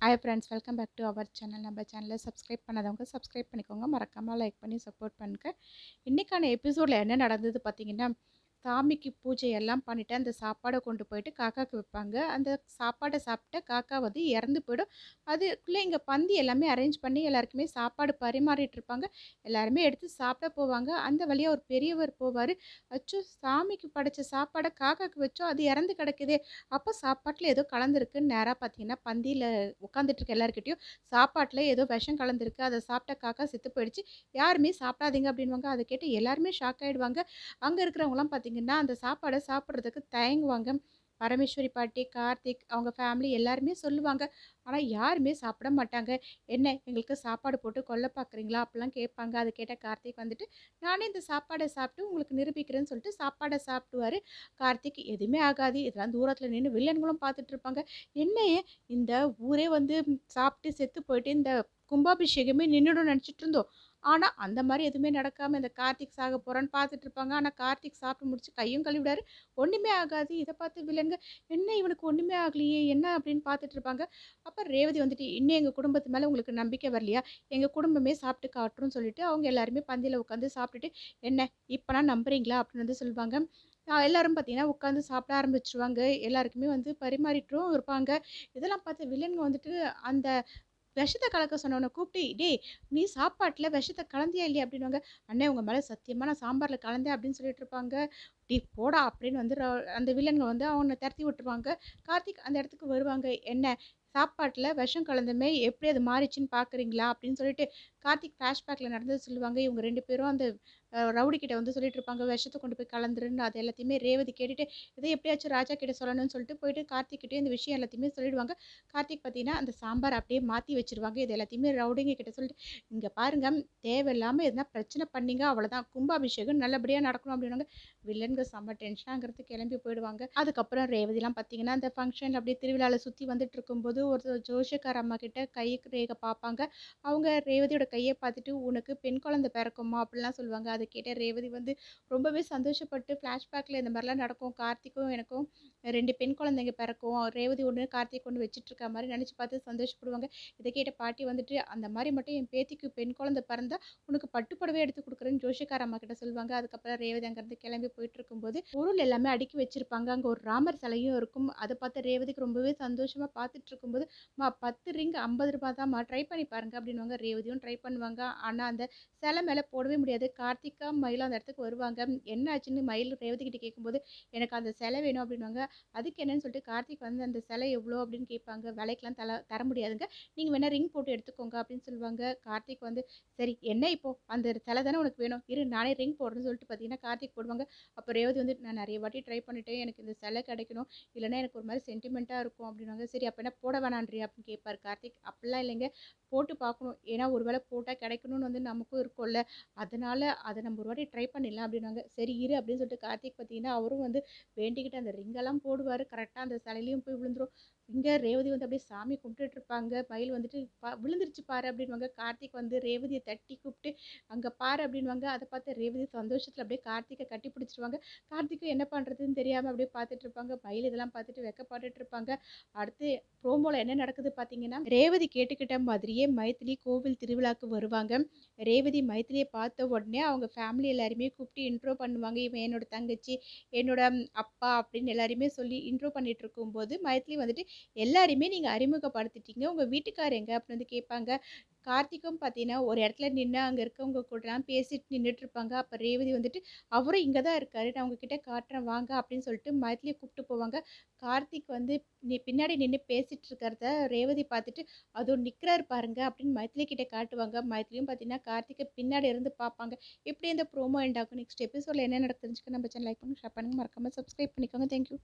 Hi friends, welcome back to our channel. நம்ம சேனலை subscribe பண்ணாதவங்க சப்ஸ்கிரைப் பண்ணிக்கோங்க. மறக்காமல் லைக் பண்ணி சப்போர்ட் பண்ணுங்க. இன்றைக்கான எபிசோடில் என்ன நடந்தது பார்த்தீங்கன்னா, சாமிக்கு பூஜை எல்லாம் பண்ணிவிட்டு அந்த சாப்பாடை கொண்டு போயிட்டு காக்காவுக்கு வைப்பாங்க. அந்த சாப்பாடை சாப்பிட்ட காக்கா வந்து இறந்து போயிடும். அதுக்குள்ளே இங்கே பந்தி எல்லாமே அரேஞ்ச் பண்ணி எல்லாருக்குமே சாப்பாடு பரிமாறிட்டு இருப்பாங்க. எல்லாருமே எடுத்து சாப்பிட போவாங்க. அந்த வழியாக ஒரு பெரியவர் போவார். அச்சோ, சாமிக்கு படைச்ச சாப்பாடை காக்காவுக்கு வச்சோம், அது இறந்து கிடக்குதே. அப்போ சாப்பாட்டில் ஏதோ கலந்துருக்குன்னு நேராக பார்த்தீங்கன்னா பந்தியில் உட்காந்துட்டு இருக்க எல்லாருக்கிட்டையும் சாப்பாட்டில் ஏதோ விஷம் கலந்துருக்கு, அதை சாப்பிட்ட காக்கா செத்து போயிடுச்சு, யாருமே சாப்பிடாதீங்க அப்படின்வாங்க. அதை கேட்டு எல்லாருமே ஷாக் ஆகிடுவாங்க. அங்கே இருக்கிறவங்களாம் பார்த்தீங்கன்னா அந்த சாப்பாடை சாப்பிட்றதுக்கு தயங்குவாங்க. பரமேஸ்வரி பாட்டி, கார்த்திக், அவங்க ஃபேமிலி எல்லாருமே சொல்லுவாங்க. ஆனால் யாருமே சாப்பிட மாட்டாங்க. என்ன, எங்களுக்கு சாப்பாடு போட்டு கொல்ல பார்க்குறீங்களா அப்படிலாம் கேட்பாங்க. அதை கேட்ட கார்த்திக் வந்துட்டு, நானே இந்த சாப்பாடை சாப்பிட்டு உங்களுக்கு நிரூபிக்கிறேன்னு சொல்லிட்டு சாப்பாடை சாப்பிடுவார். கார்த்திக், எதுவுமே ஆகாது, இதெல்லாம் தூரத்தில் நின்று வில்லன்களும் பார்த்துட்டு இருப்பாங்க. என்ன, இந்த ஊரே வந்து சாப்பிட்டு செத்து போயிட்டு இந்த கும்பாபிஷேகமே நின்றுடும் நினச்சிட்டு இருந்தோம். ஆனால் அந்த மாதிரி எதுவுமே நடக்காமல் இந்த கார்த்திக் சாக போகிறான்னு பார்த்துட்டு இருப்பாங்க. ஆனால் கார்த்திக் சாப்பிட்டு முடிச்சு கையும் கழுவிடாரு, ஒன்றுமே ஆகாது. இதை பார்த்து வில்லங்க, என்ன இவனுக்கு ஒன்றுமே ஆகலையே என்ன அப்படின்னு பார்த்துட்டு இருப்பாங்க. அப்போ ரேவதி வந்துட்டு, இன்னும் எங்கள் குடும்பத்து மேலே உங்களுக்கு நம்பிக்கை வரலையா, எங்கள் குடும்பமே சாப்பிட்டு காட்டுறோன்னு சொல்லிட்டு அவங்க எல்லாருமே பந்தியில் உட்காந்து சாப்பிட்டுட்டு, என்ன இப்போனா நம்புறீங்களா அப்படின்னு வந்து சொல்லுவாங்க. எல்லாரும் பார்த்தீங்கன்னா உட்காந்து சாப்பிட ஆரம்பிச்சிருவாங்க. எல்லாருக்குமே வந்து பரிமாறிட்டும் இருப்பாங்க. இதெல்லாம் பார்த்து வில்லன்ங்க வந்துட்டு அந்த விஷத்த கலக்க சொன்னவன கூப்பிட்டு, "டேய், நீ சாப்பாட்டில விஷத்த கலந்தியா இல்லையா?" அப்படின்னுவாங்க. "அண்ணே, உங்க மேல சத்தியமா நான் சாம்பார்ல கலந்தேன்" அப்படின்னு சொல்லிட்டு இருப்பாங்க. "டேய் போடா" அப்படின்னு வந்து அந்த வில்லன்ங்க வந்து அவன தெரத்தி விட்டுருவாங்க. கார்த்திக் அந்த இடத்துக்கு வருவாங்க. "என்ன, சாப்பாட்டில விஷம் கலந்தமே எப்படி அது மாறிச்சுன்னு பார்க்குறீங்களா?" அப்படின்னு சொல்லிட்டு கார்த்திக் ஃப்ளாஷ்பேக்கில நடந்தது சொல்லுவாங்க. இவங்க 2 பேரும் அந்த ரவுடி கிட்ட வந்து சொல்லிட்டு இருப்பாங்க, "விஷத்த கொண்டு போய் கலந்துருன்னு." அது எல்லாத்தையுமே ரேவதி கேட்டுட்டு, இதை எப்படியாச்சும் ராஜா கிட்ட சொல்லணும்னு சொல்லிட்டு போயிட்டு கார்த்திக் கிட்டே இந்த விஷயம் எல்லாத்தையுமே சொல்லிடுவாங்க. கார்த்திக் பார்த்தீங்கன்னா அந்த சாம்பார் அப்படியே மாற்றி வச்சுருவாங்க. இது எல்லாத்தையுமே ரவுடிங்க கிட்ட சொல்லிட்டு, "இங்கே பாருங்க, தேவையில்லாமல் எதனா பிரச்சனை பண்ணீங்க அவ்வளோதான், கும்பாபிஷேகம் நல்லபடியாக நடக்கணும்" அப்படின்னாங்க. வில்லன்க செம்ம டென்ஷனாகிறது கிளம்பி போயிடுவாங்க. அதுக்கப்புறம் ரேவதிலாம் பார்த்தீங்கன்னா அந்த ஃபங்க்ஷன் அப்படியே திருவிழாவில் சுற்றி வந்துட்டு இருக்கும்போது ஒரு ஜோஷியக்கார அம்மா கிட்ட கை ரேகை பார்ப்பாங்க. அவங்க ரேவதியோட கையை பார்த்துட்டு, "உனக்கு பெண் குழந்தை பிறக்குமா?" அப்படிலாம் சொல்லுவாங்க. அதை கேட்ட ரேவதி வந்து ரொம்பவே சந்தோஷப்பட்டு, ஃப்ளாஷ்பேக்கில் இந்த மாதிரிலாம் நடக்கும், கார்த்திக்கும் எனக்கும் 2 பெண் குழந்தைங்க பிறக்கும், ரேவதி ஒன்று கார்த்திக் ஒன்று வச்சுட்ருக்க மாதிரி நினச்சி பார்த்து சந்தோஷப்படுவாங்க. இதை கேட்ட பாட்டி வந்துட்டு, "அந்த மாதிரி மட்டும் என் பேத்திக்கு பெண் குழந்தை பிறந்தா உனக்கு பட்டு புடவை எடுத்து கொடுக்குறேன்னு" ஜோஷிக்கார அம்மா கிட்ட சொல்லுவாங்க. அதுக்கப்புறம் ரேவதி அங்கேருந்து கிளம்பி போயிட்டு இருக்கும்போது பொருள் எல்லாமே அடுக்கி வச்சிருப்பாங்க. அங்கே ஒரு ராமர் சிலையும் இருக்கும். அதை பார்த்து ரேவதிக்கு ரொம்பவே சந்தோஷமாக பார்த்துட்டு இருக்கும்போது, "மா, 10 ரிங் ₹50 தான்மா, ட்ரை பண்ணி பாருங்க" அப்படின்வாங்க. ரேவதியும் ட்ரை பண்ணுவாங்க. ஆனால் அந்த சிலை மேலே போடவே முடியாது. கார்த்திகா மயிலும் அந்த இடத்துக்கு வருவாங்க. என்ன ஆச்சுன்னு மயில் ரேவதி கிட்ட கேட்கும்போது, "எனக்கு அந்த சிலை வேணும்" அப்படின்வாங்க. அதுக்கு என்னன்னு சொல்லிட்டு கார்த்திக் வந்து, "அந்த சிலை எவ்வளோ?" அப்படின்னு கேட்பாங்க. "விலைக்கெல்லாம் தர முடியாதுங்க, நீங்கள் வேணால் ரிங் போட்டு எடுத்துக்கோங்க" அப்படின்னு சொல்லுவாங்க. கார்த்திக் வந்து, "சரி என்ன இப்போ, அந்த சிலை தானே உனக்கு வேணும், இரு நானே ரிங் போடுறேன்னு" சொல்லிட்டு பார்த்தீங்கன்னா கார்த்திக் போடுவாங்க. அப்போ ரேவதி வந்து, "நான் நிறைய வாட்டி ட்ரை பண்ணிட்டேன், எனக்கு இந்த சிலை கிடைக்கணும், இல்லைன்னா எனக்கு ஒரு மாதிரி சென்டிமெண்ட்டாக இருக்கும்" அப்படின்வாங்க. "சரி அப்போ என்ன போட வேணான்றியா?" அப்படின்னு கேட்பார் கார்த்திக். "அப்படிலாம் இல்லைங்க, போட்டு பார்க்கணும், ஏன்னா ஒரு வேளை போட்டால் கிடைக்கணும்னு வந்து நமக்கும் இருக்கும்ல, அதனால அதை நம்ம ஒரு வாட்டி ட்ரை பண்ணிடலாம்" அப்படின்னாங்க. "சரி இரு" அப்படின்னு சொல்லிட்டு கார்த்திக் பார்த்தீங்கன்னா அவரும் வந்து வேண்டிக்கிட்டு அந்த ரிங்கெல்லாம் போடுவார். கரெக்டாக அந்த சிலையிலையும் போய் விழுந்துரும். இங்கே ரேவதி வந்து அப்படியே சாமி கும்பிட்டுட்டு இருப்பாங்க. மயில் வந்துட்டு, விழுந்துருச்சு பாரு" அப்படின்வாங்க. கார்த்திக் வந்து ரேவதியை தட்டி கூப்பிட்டு, "அங்கே பாரு" அப்படின்வாங்க. அதை பார்த்து ரேவதி சந்தோஷத்தில் அப்படியே கார்த்திகை கட்டி பிடிச்சிருவாங்க. கார்த்திக்கும் என்ன பண்ணுறதுன்னு தெரியாமல் அப்படியே பார்த்துட்டு இருப்பாங்க. மயில் இதெல்லாம் பார்த்துட்டு வெக்கப்பட்டுட்டு இருப்பாங்க. அடுத்து ப்ரோமோவில் என்ன நடக்குது பார்த்தீங்கன்னா, ரேவதி கேட்டுக்கிட்ட மாதிரியே மைத்திலி கோவில் திருவிழாக்கு வருவாங்க. ரேவதி மைத்திலியை பார்த்த உடனே அவங்க ஃபேமிலி எல்லாருமே கூப்பிட்டு இன்ட்ரோ பண்ணுவாங்க. "இவன் என்னோட தங்கச்சி, என்னோட அப்பா" அப்படின்னு எல்லாரையுமே சொல்லி இன்ட்ரோ பண்ணிட்டு இருக்கும்போது மைத்திலி வந்துட்டு, "எல்லாரையுமே நீங்கள் அறிமுகப்படுத்திட்டீங்க, உங்கள் வீட்டுக்கார் எங்கே?" அப்படின்னு வந்து கேட்பாங்க. கார்த்திக்கும் பார்த்தீங்கன்னா ஒரு இடத்துல நின்று அங்கே இருக்கவங்க கூடலாம் பேசிட்டு நின்றுட்டு இருப்பாங்க. அப்போ ரேவதி வந்துட்டு, "அவரும் இங்கே தான் இருக்காரு, நான் உங்ககிட்ட காட்டுறேன் வாங்க" அப்படின்னு சொல்லிட்டு மைத்திலியை கூப்பிட்டு போவாங்க. கார்த்திக் வந்து பின்னாடி நின்று பேசிட்டு இருக்கிறத ரேவதி பார்த்துட்டு, "அதோ நிற்கிறாரு பாருங்க" அப்படின்னு மைத்திலி கிட்ட காட்டுவாங்க. மைத்திலியும் பார்த்தீங்கன்னா கார்த்திகை பின்னாடி இருந்து பார்ப்பாங்க. இப்படி இந்த ப்ரோமோ எண்ட் ஆகும். நெக்ஸ்ட் எபிசோடில் என்ன நடக்குதுன்னு தெரிஞ்சுக்க நம்ம சேனல் லைக் பண்ணுங்க, ஷேர் பண்ணுங்க, மறக்காமல் சப்ஸ்கிரைப் பண்ணிக்கோங்க. தேங்க்யூ.